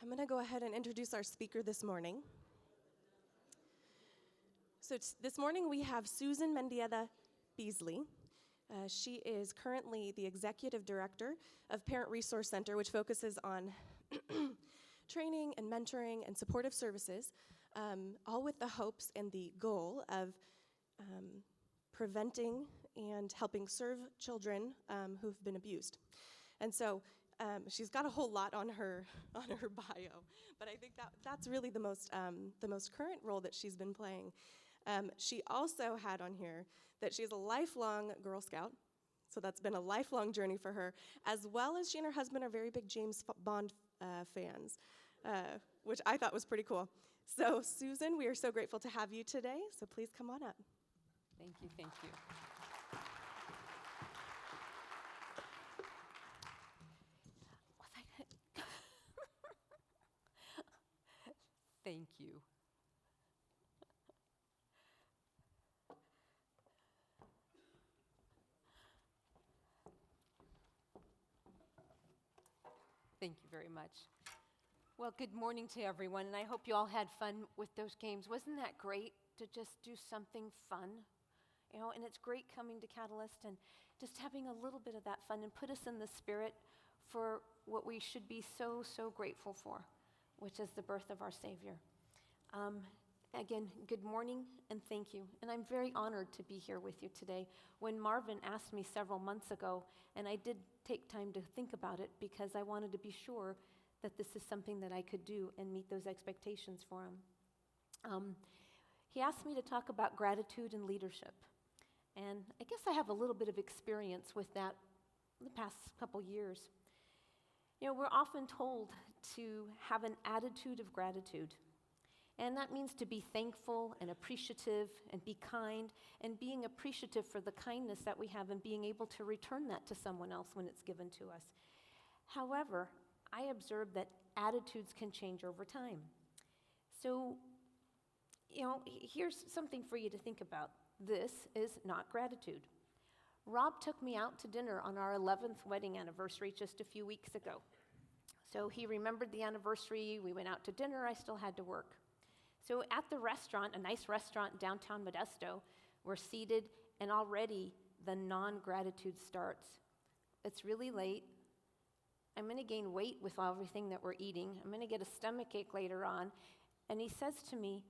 I'm going to go ahead and introduce our speaker this morning. So this morning we have Susan Medieta Beasley. She is currently the Executive Director of Parent Resource Center, which focuses on training and mentoring and supportive services, all with the hopes and the goal of preventing and helping serve children who've been abused. And so she's got a whole lot on her bio, but I think that's really the most current role that she's been playing. She also had on here that she's a lifelong Girl Scout, so that's been a lifelong journey for her, as well as she and her husband are very big James Bond fans, which I thought was pretty cool. So Susan, we are so grateful to have you today, so please come on up. Thank you, thank you. Thank you. Thank you very much. Well, good morning to everyone, and I hope you all had fun with those games. Wasn't that great to just do something fun? You know, and it's great coming to Catalyst and just having a little bit of that fun and put us in the spirit for what we should be so grateful for, which is the birth of our Savior. Again, good morning and thank you. And I'm very honored to be here with you today. When Marvin asked me several months ago, and I did take time to think about it because I wanted to be sure that this is something that I could do and meet those expectations for him. He asked me to talk about gratitude and leadership. And I guess I have a little bit of experience with that in the past couple years. You know, we're often told to have an attitude of gratitude. And that means to be thankful and appreciative and be kind and being appreciative for the kindness that we have and being able to return that to someone else when it's given to us. However, I observe that attitudes can change over time. So, you know, here's something for you to think about. This is not gratitude. Rob took me out to dinner on our 11th wedding anniversary just a few weeks ago. So he remembered the anniversary, we went out to dinner, I still had to work. So at the restaurant, a nice restaurant downtown Modesto, we're seated and already the non-gratitude starts. It's really late. I'm gonna gain weight with everything that we're eating. I'm gonna get a stomachache later on. And he says to me,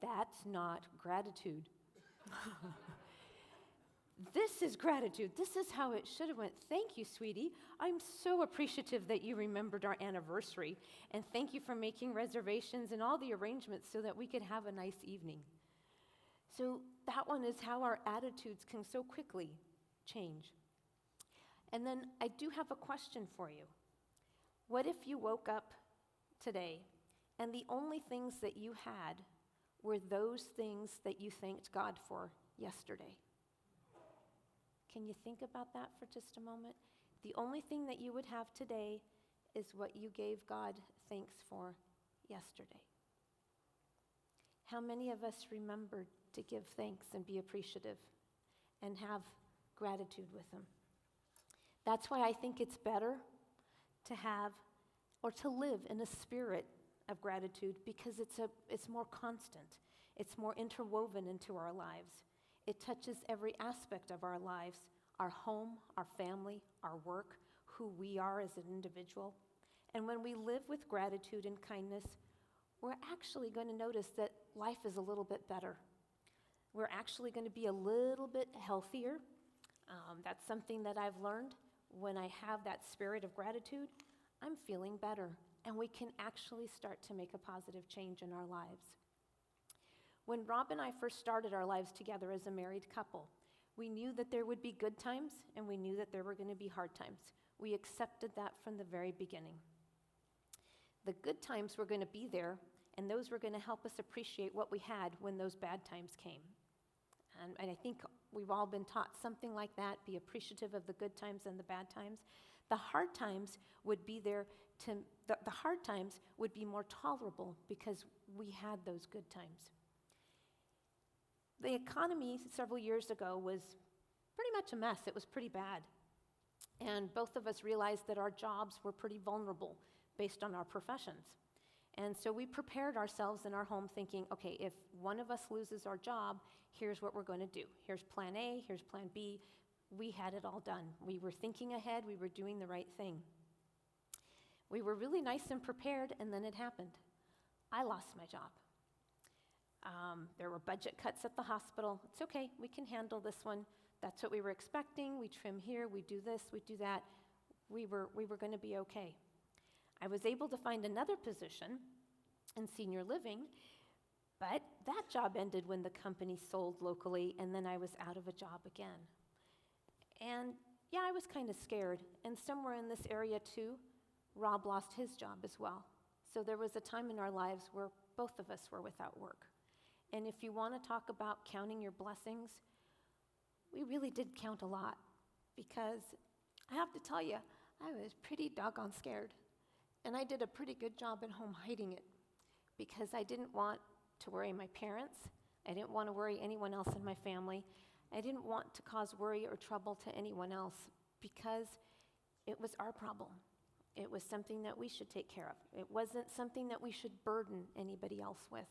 "That's not gratitude." This is gratitude. This is how it should have went. Thank you, sweetie. I'm so appreciative that you remembered our anniversary. And thank you for making reservations and all the arrangements so that we could have a nice evening. So that one is how our attitudes can so quickly change. And then I do have a question for you. What if you woke up today and the only things that you had were those things that you thanked God for yesterday? Can you think about that for just a moment? The only thing that you would have today is what you gave God thanks for yesterday. How many of us remembered to give thanks and be appreciative and have gratitude with Him? That's why I think it's better to have or to live in a spirit of gratitude because it's more constant. It's more interwoven into our lives. It touches every aspect of our lives, our home, our family, our work, who we are as an individual. And when we live with gratitude and kindness, we're actually going to notice that life is a little bit better. We're actually going to be a little bit healthier. That's something that I've learned. When I have that spirit of gratitude, I'm feeling better. And we can actually start to make a positive change in our lives. When Rob and I first started our lives together as a married couple, we knew that there would be good times and we knew that there were going to be hard times. We accepted that from the very beginning. The good times were going to be there, and those were going to help us appreciate what we had when those bad times came. And I think we've all been taught something like that, be appreciative of the good times and the bad times. The hard times would be there the hard times would be more tolerable because we had those good times. The economy several years ago was pretty much a mess. It was pretty bad. And both of us realized that our jobs were pretty vulnerable based on our professions. And so we prepared ourselves in our home thinking, okay, if one of us loses our job, here's what we're going to do. Here's plan A, here's plan B. We had it all done. We were thinking ahead, we were doing the right thing. We were really nice and prepared, and then it happened. I lost my job. There were budget cuts at the hospital. It's okay, we can handle this one. That's what we were expecting. We trim here, we do this, we do that. We were going to be okay. I was able to find another position in senior living, but that job ended when the company sold locally, and then I was out of a job again. And yeah, I was kind of scared. And somewhere in this area too, Rob lost his job as well. So there was a time in our lives where both of us were without work. And if you want to talk about counting your blessings, we really did count a lot, because I have to tell you, I was pretty doggone scared. And I did a pretty good job at home hiding it, because I didn't want to worry my parents. I didn't want to worry anyone else in my family. I didn't want to cause worry or trouble to anyone else, because it was our problem. It was something that we should take care of. It wasn't something that we should burden anybody else with.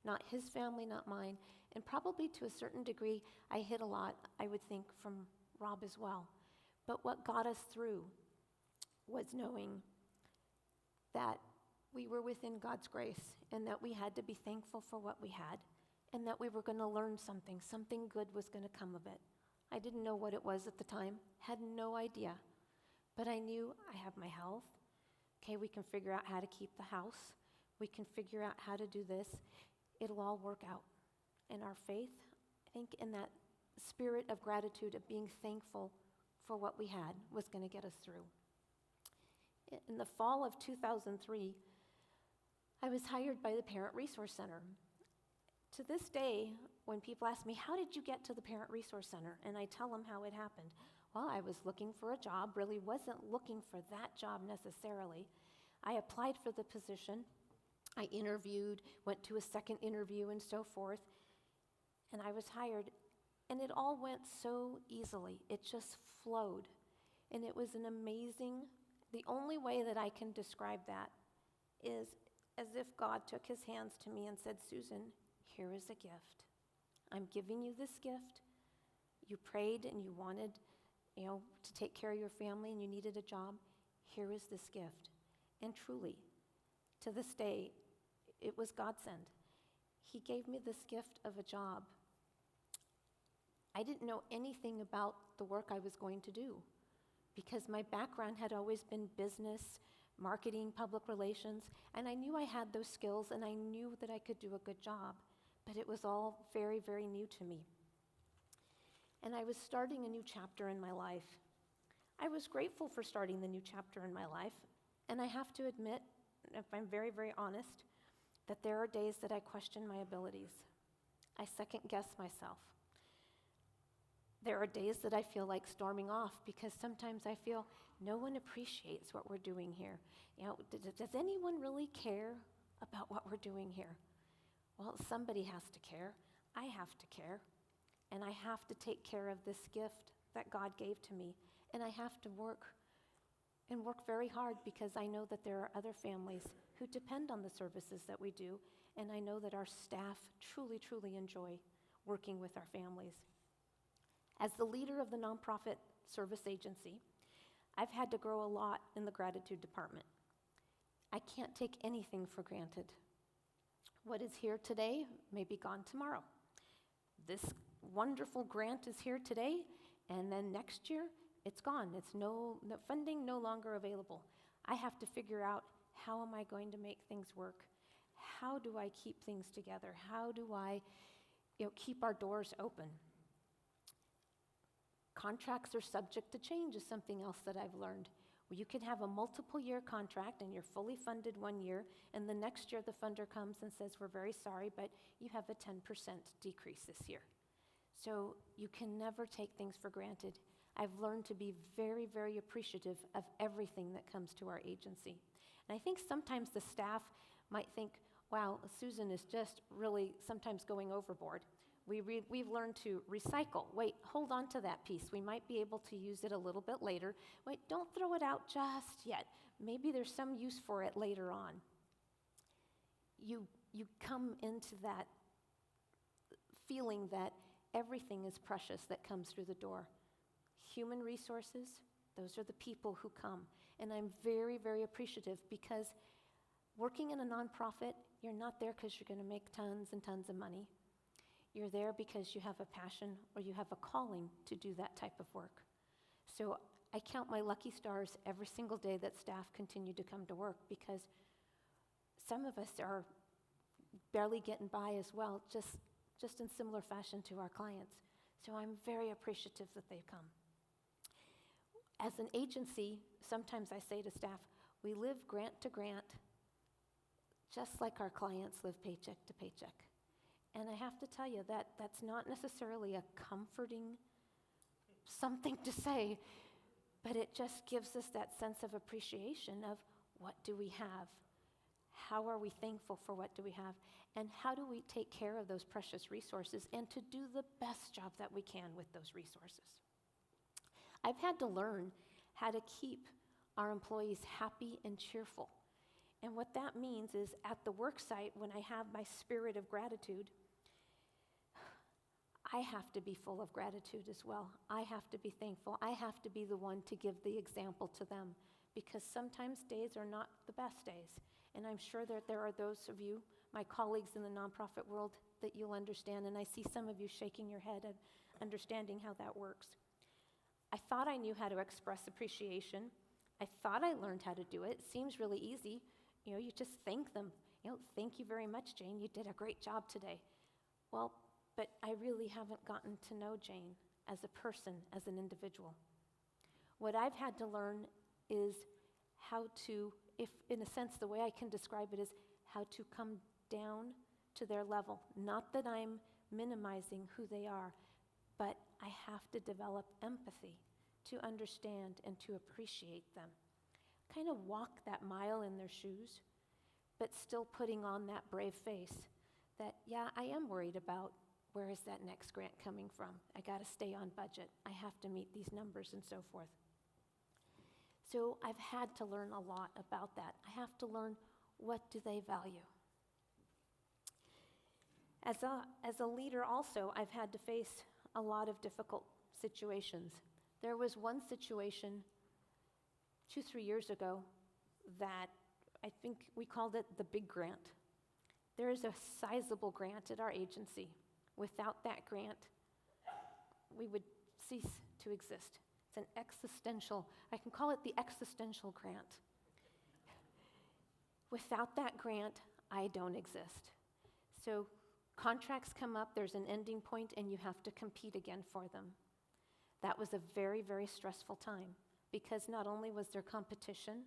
Not his family, not mine. And probably to a certain degree, I hid a lot, I would think, from Rob as well. But what got us through was knowing that we were within God's grace, and that we had to be thankful for what we had, and that we were going to learn something good was going to come of it. I didn't know what it was at the time, had no idea, but I knew I have my health. Okay, we can figure out how to keep the house. We can figure out how to do this. It'll all work out. And our faith, I think in that spirit of gratitude, of being thankful for what we had, was going to get us through. In the fall of 2003, I was hired by the Parent Resource Center. To this day, when people ask me, how did you get to the Parent Resource Center? And I tell them how it happened. Well, I was looking for a job, really wasn't looking for that job necessarily. I applied for the position. I interviewed, went to a second interview, and so forth. And I was hired. And it all went so easily. It just flowed. And it was an amazing, the only way that I can describe that is as if God took his hands to me and said, Susan, here is a gift. I'm giving you this gift. You prayed and you wanted, to take care of your family, and you needed a job. Here is this gift. And truly, to this day, it was God sent. He gave me this gift of a job. I didn't know anything about the work I was going to do, because my background had always been business, marketing, public relations, and I knew I had those skills, and I knew that I could do a good job, but it was all very, very new to me. And I was starting a new chapter in my life. I was grateful for starting the new chapter in my life, and I have to admit, if I'm very, very honest, that there are days that I question my abilities. I second-guess myself. There are days that I feel like storming off, because sometimes I feel no one appreciates what we're doing here. Does anyone really care about what we're doing here? Well, somebody has to care. I have to care. And I have to take care of this gift that God gave to me. And I have to work very hard, because I know that there are other families who depend on the services that we do. And I know that our staff truly, truly enjoy working with our families. As the leader of the nonprofit service agency, I've had to grow a lot in the gratitude department. I can't take anything for granted. What is here today may be gone tomorrow. This wonderful grant is here today, and then next year, it's gone. It's no funding no longer available. I have to figure out, how am I going to make things work? How do I keep things together? How do I keep our doors open? Contracts are subject to change is something else that I've learned. You can have a multiple-year contract and you're fully funded 1 year, and the next year the funder comes and says, we're very sorry, but you have a 10% decrease this year. So you can never take things for granted. I've learned to be very, very appreciative of everything that comes to our agency. And I think sometimes the staff might think, wow, Susan is just really sometimes going overboard. We've learned to recycle. Wait, hold on to that piece. We might be able to use it a little bit later. Wait, don't throw it out just yet. maybe there's some use for it later on. You come into that feeling that everything is precious that comes through the door. Human resources, those are the people who come. And I'm very, very appreciative because working in a nonprofit, you're not there because you're going to make tons and tons of money. You're there because you have a passion or you have a calling to do that type of work. So I count my lucky stars every single day that staff continue to come to work, because some of us are barely getting by as well, just in similar fashion to our clients. So I'm very appreciative that they come. As an agency, sometimes I say to staff, we live grant to grant, just like our clients live paycheck to paycheck. And I have to tell you that that's not necessarily a comforting something to say, but it just gives us that sense of appreciation of what do we have? How are we thankful for what do we have? And how do we take care of those precious resources and to do the best job that we can with those resources? I've had to learn how to keep our employees happy and cheerful. And what that means is at the work site, when I have my spirit of gratitude, I have to be full of gratitude as well. I have to be thankful. I have to be the one to give the example to them, because sometimes days are not the best days. And I'm sure that there are those of you, my colleagues in the nonprofit world, that you'll understand. And I see some of you shaking your head at understanding how that works. I thought I knew how to express appreciation. I thought I learned how to do it. It seems really easy. You just thank them. Thank you very much, Jane. You did a great job today. Well, but I really haven't gotten to know Jane as a person, as an individual. What I've had to learn is how to, if in a sense the way I can describe it is how to come down to their level. Not that I'm minimizing who they are, but I have to develop empathy to understand and to appreciate them. Kind of walk that mile in their shoes, but still putting on that brave face that, yeah, I am worried about where is that next grant coming from. I got to stay on budget. I have to meet these numbers and so forth. So I've had to learn a lot about that. I have to learn, what do they value? As a leader also, I've had to face a lot of difficult situations. There was one situation 2-3 years ago that I think we called it the big grant. There is a sizable grant at our agency. Without that grant, we would cease to exist. It's an existential, I can call it the existential grant. Without that grant, I don't exist. So contracts come up, there's an ending point, and you have to compete again for them. That was a very, very stressful time, because not only was there competition,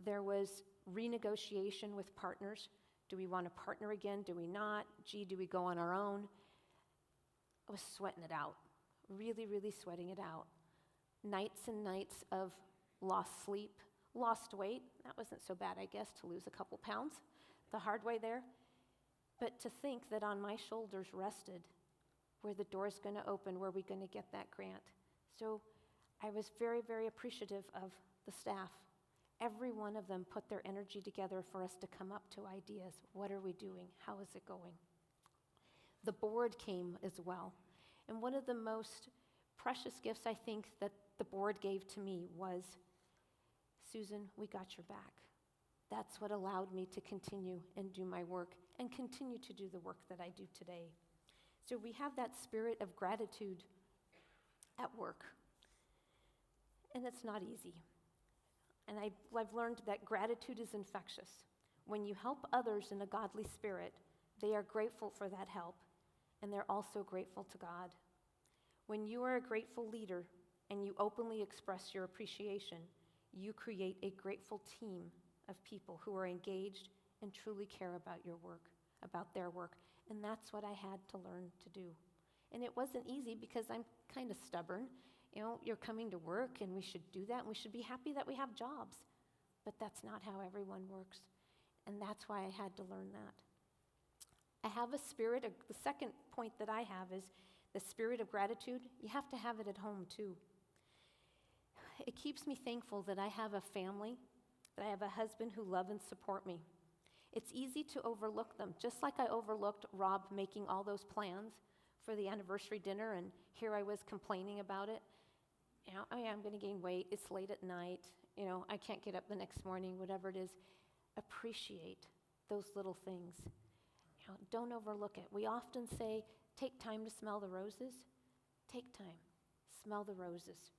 there was renegotiation with partners. Do we want to partner again? Do we not? Gee, do we go on our own? I was sweating it out, really, really sweating it out. Nights and nights of lost sleep, lost weight. That wasn't so bad, I guess, to lose a couple pounds the hard way there. But to think that on my shoulders rested, where the door's going to open, where we're going to get that grant. So I was very, very appreciative of the staff. Every one of them put their energy together for us to come up to ideas. What are we doing? How is it going? The board came as well. And one of the most precious gifts I think that the board gave to me was, Susan, we got your back. That's what allowed me to continue and do my work and continue to do the work that I do today. So we have that spirit of gratitude at work. And it's not easy. And I've learned that gratitude is infectious. When you help others in a godly spirit, they are grateful for that help, and they're also grateful to God. When you are a grateful leader and you openly express your appreciation, you create a grateful team of people who are engaged and truly care about your work, about their work. And that's what I had to learn to do. And it wasn't easy because I'm kind of stubborn. You're coming to work and we should do that and we should be happy that we have jobs. But that's not how everyone works. And that's why I had to learn that. I have a spirit, the second point that I have is the spirit of gratitude. You have to have it at home too. It keeps me thankful that I have a family that I have a husband who love and support me. It's easy to overlook them, just like I overlooked Rob making all those plans for the anniversary dinner, and here I was complaining about it. Oh yeah, I'm going to gain weight. It's late at night. I can't get up the next morning, whatever it is. Appreciate those little things. Don't overlook it. We often say, take time to smell the roses. Take time. Smell the roses.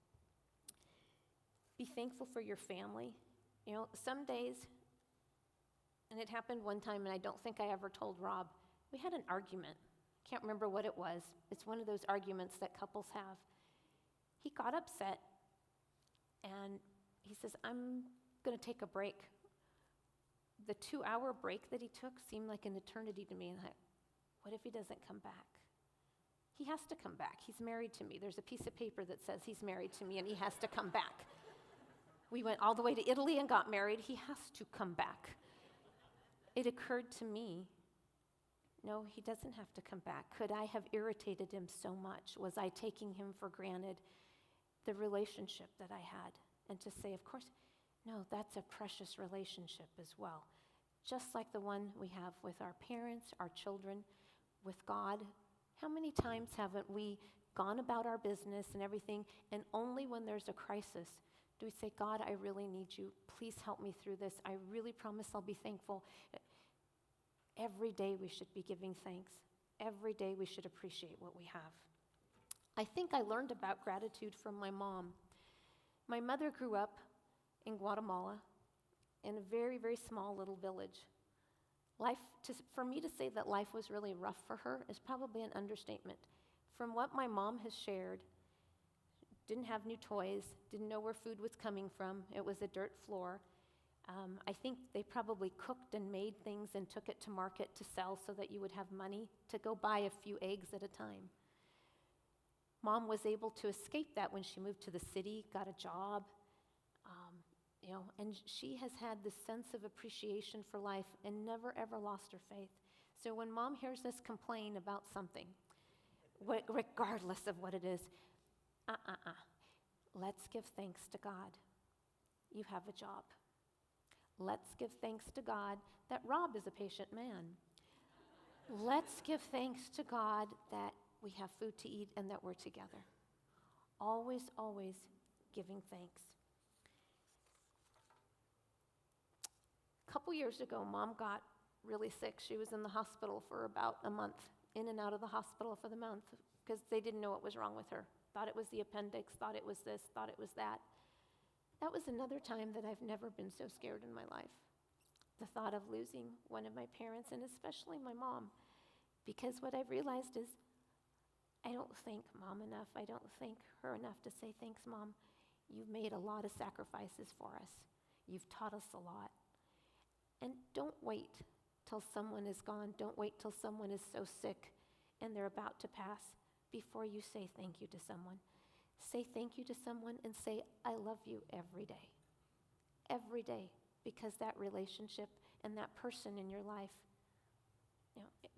Be thankful for your family. Some days, and it happened one time, and I don't think I ever told Rob, we had an argument. Can't remember what it was. It's one of those arguments that couples have. He got upset, and he says, I'm going to take a break. The 2-hour break that he took seemed like an eternity to me. And what if he doesn't come back? He has to come back. He's married to me. There's a piece of paper that says he's married to me, and he has to come back. We went all the way to Italy and got married. He has to come back. It occurred to me, no, he doesn't have to come back. Could I have irritated him so much? Was I taking him for granted, the relationship that I had? And to say, of course, no, that's a precious relationship as well. Just like the one we have with our parents, our children, with God. How many times haven't we gone about our business and everything, and only when there's a crisis do we say, God, I really need you. Please help me through this. I really promise I'll be thankful. Every day we should be giving thanks. Every day we should appreciate what we have. I think I learned about gratitude from my mom. My mother grew up in Guatemala in a very, very small little village. For me to say that life was really rough for her is probably an understatement. From what my mom has shared, didn't have new toys, didn't know where food was coming from. It was a dirt floor. I think they probably cooked and made things and took it to market to sell so that you would have money to go buy a few eggs at a time. Mom was able to escape that when she moved to the city, got a job, and she has had this sense of appreciation for life and never, ever lost her faith. So when Mom hears us complain about something, regardless of what it is, let's give thanks to God. You have a job. Let's give thanks to God that Rob is a patient man. Let's give thanks to God that we have food to eat and that we're together. Always, always giving thanks. A couple years ago, Mom got really sick. She was in the hospital for about a month, in and out of the hospital for the month, because they didn't know what was wrong with her. Thought it was the appendix, thought it was this, thought it was that. That was another time that I've never been so scared in my life. The thought of losing one of my parents, and especially my mom. Because what I've realized is I don't thank Mom enough. I don't thank her enough to say, thanks, Mom. You've made a lot of sacrifices for us. You've taught us a lot. And don't wait till someone is gone. Don't wait till someone is so sick and they're about to pass before you say thank you to someone. Say thank you to someone and say, I love you every day. Every day, because that relationship and that person in your life,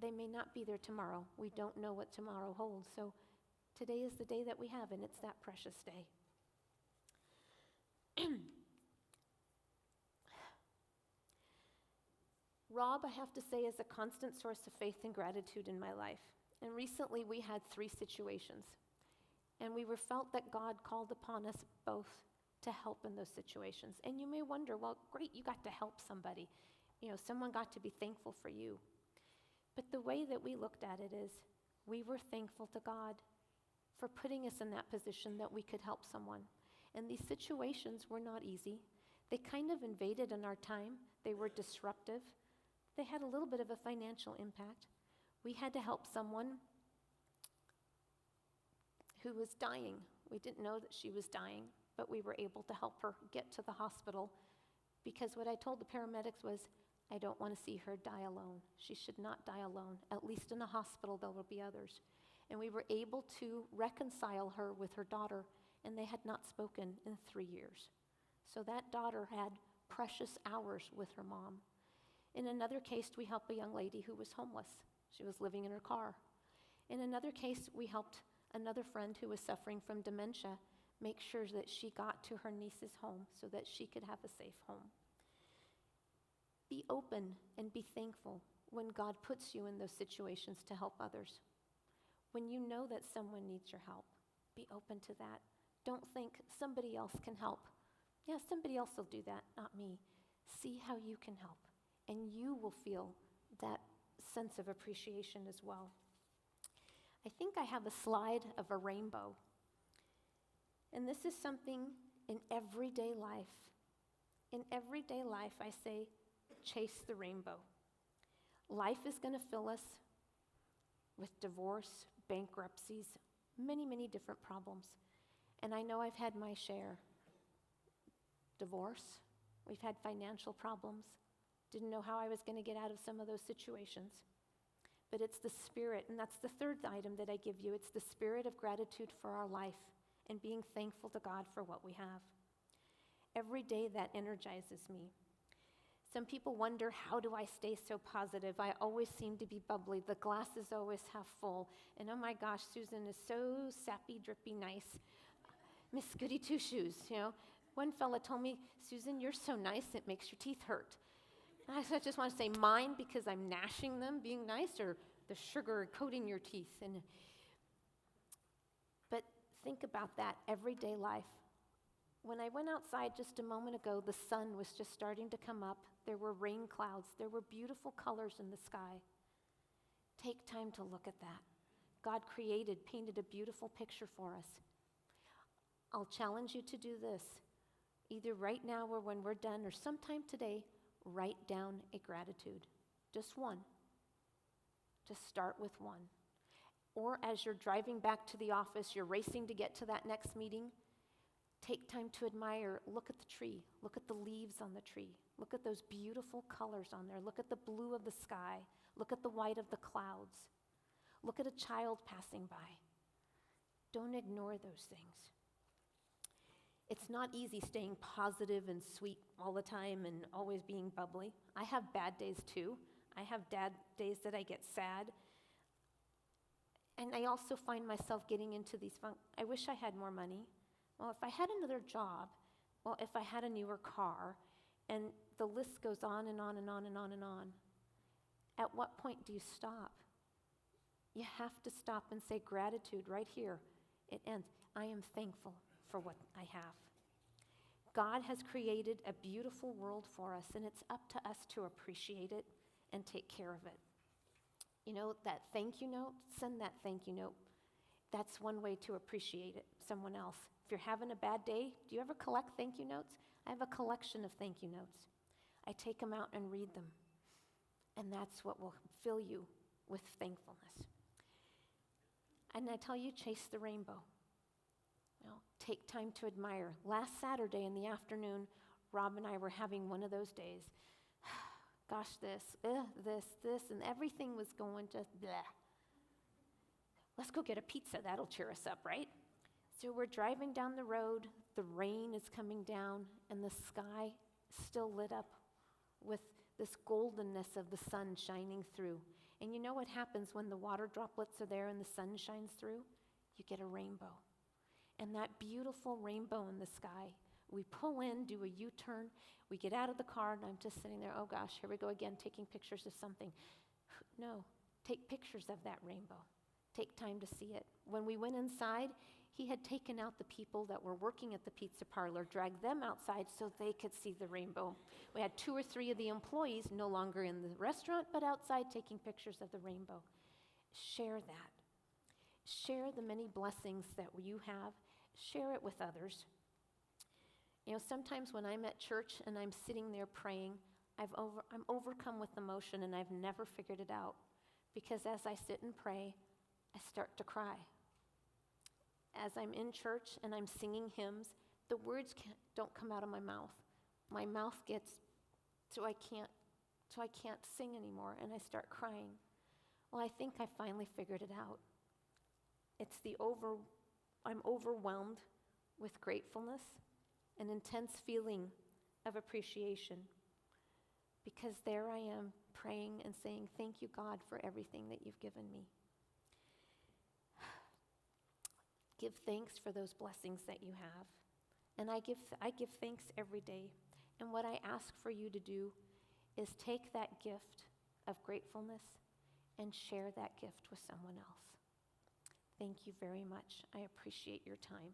they may not be there tomorrow. We don't know what tomorrow holds. So today is the day that we have, and it's that precious day. Rob, I have to say, is a constant source of faith and gratitude in my life. And recently we had 3 situations. And we felt that God called upon us both to help in those situations. And you may wonder, well, great, you got to help somebody. Someone got to be thankful for you. But the way that we looked at it is, we were thankful to God for putting us in that position that we could help someone. And these situations were not easy. They kind of invaded in our time. They were disruptive. They had a little bit of a financial impact. We had to help someone who was dying. We didn't know that she was dying, but we were able to help her get to the hospital, because what I told the paramedics was, I don't want to see her die alone. She should not die alone. At least in a hospital, there will be others. And we were able to reconcile her with her daughter, and they had not spoken in 3 years. So that daughter had precious hours with her mom. In another case, we helped a young lady who was homeless. She was living in her car. In another case, we helped another friend who was suffering from dementia make sure that she got to her niece's home so that she could have a safe home. Be open and be thankful when God puts you in those situations to help others. When you know that someone needs your help, be open to that. Don't think somebody else can help. Yeah, somebody else will do that, not me. See how you can help, and you will feel that sense of appreciation as well. I think I have a slide of a rainbow. And this is something in everyday life. In everyday life, I say, chase the rainbow. Life is going to fill us with divorce, bankruptcies, many, many different problems. And I know I've had my share. Divorce, we've had financial problems. Didn't know how I was going to get out of some of those situations. But it's the spirit, and that's the third item that I give you. It's the spirit of gratitude for our life and being thankful to God for what we have. Every day that energizes me. Some people wonder, how do I stay so positive? I always seem to be bubbly. The glass is always half full. And oh my gosh, Susan is so sappy, drippy, nice. Miss Goody Two-Shoes, you know. One fella told me, Susan, you're so nice, it makes your teeth hurt. And I just want to say mine because I'm gnashing them, being nice, or the sugar coating your teeth. But think about that everyday life. When I went outside just a moment ago, the sun was just starting to come up. There were rain clouds. There were beautiful colors in the sky. Take time to look at that. God painted a beautiful picture for us. I'll challenge you to do this. Either right now or when we're done or sometime today, write down a gratitude. Just one. Just start with one. Or as you're driving back to the office, you're racing to get to that next meeting, take time to admire, look at the tree, look at the leaves on the tree, look at those beautiful colors on there, look at the blue of the sky, look at the white of the clouds, look at a child passing by. Don't ignore those things. It's not easy staying positive and sweet all the time and always being bubbly. I have bad days too. I have days that I get sad. And I also find myself getting into these I wish I had more money. Well, if I had another job, well, if I had a newer car, and the list goes on and on and on and on and on. At what point do you stop? You have to stop and say gratitude right here. It ends. I am thankful for what I have. God has created a beautiful world for us, and it's up to us to appreciate it and take care of it. You know, that thank you note, send that thank you note. That's one way to appreciate it, someone else. If you're having a bad day, do you ever collect thank you notes? I have a collection of thank you notes. I take them out and read them. And that's what will fill you with thankfulness. And I tell you, chase the rainbow. You know, take time to admire. Last Saturday in the afternoon, Rob and I were having one of those days. Gosh, this, and everything was going just blah. Let's go get a pizza. That'll cheer us up, right? So we're driving down the road. The rain is coming down, and the sky still lit up with this goldenness of the sun shining through. And you know what happens when the water droplets are there and the sun shines through? You get a rainbow. And that beautiful rainbow in the sky, we pull in, do a U-turn, we get out of the car, and I'm just sitting there, oh gosh, here we go again, taking pictures of something. No, take pictures of that rainbow. Take time to see it. When we went inside, he had taken out the people that were working at the pizza parlor, dragged them outside so they could see the rainbow. We had 2 or 3 of the employees no longer in the restaurant, but outside taking pictures of the rainbow. Share that. Share the many blessings that you have. Share it with others. You know, sometimes when I'm at church and I'm sitting there praying, I'm overcome with emotion and I've never figured it out. Because as I sit and pray, I start to cry. As I'm in church and I'm singing hymns, the words don't come out of my mouth. My mouth gets so I can't sing anymore, and I start crying. Well, I think I finally figured it out. It's I'm overwhelmed with gratefulness, an intense feeling of appreciation, because there I am praying and saying, thank you, God, for everything that you've given me. Give thanks for those blessings that you have. And I give thanks every day. And what I ask for you to do is take that gift of gratefulness and share that gift with someone else. Thank you very much. I appreciate your time.